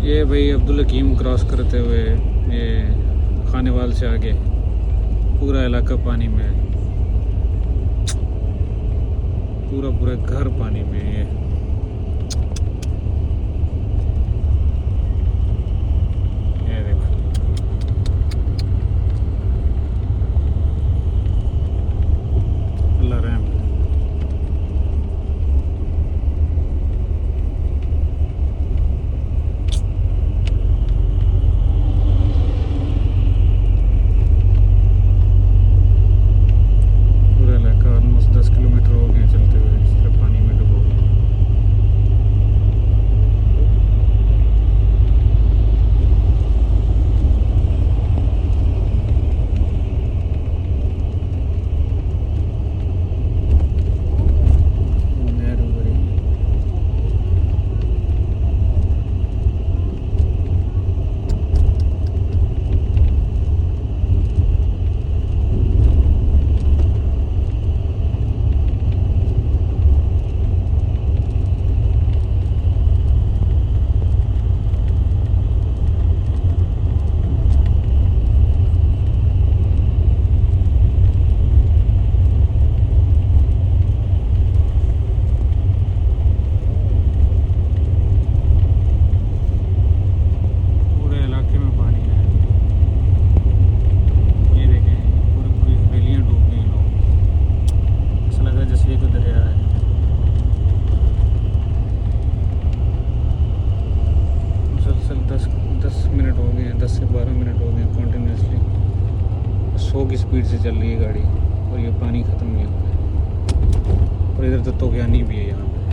ये भाई अब्दुल हकीम क्रॉस करते हुए ये खानेवाल से आगे पूरा इलाका पानी में है। पूरा घर पानी में है। ये देखो अल्लाह रहम। पूरा इलाका ऑलमोस्ट 10 किलोमीटर हो गए चलते हुए इस तरह पानी में डूबो। ये तो दरिया है। मुसलसल 10 मिनट हो गए हैं, 10 से 12 मिनट हो गए हैं कॉन्टीन्यूसली 100 की स्पीड से चल रही है गाड़ी और ये पानी ख़त्म नहीं होता है। और इधर तो तोगयानी भी है यहाँ पे।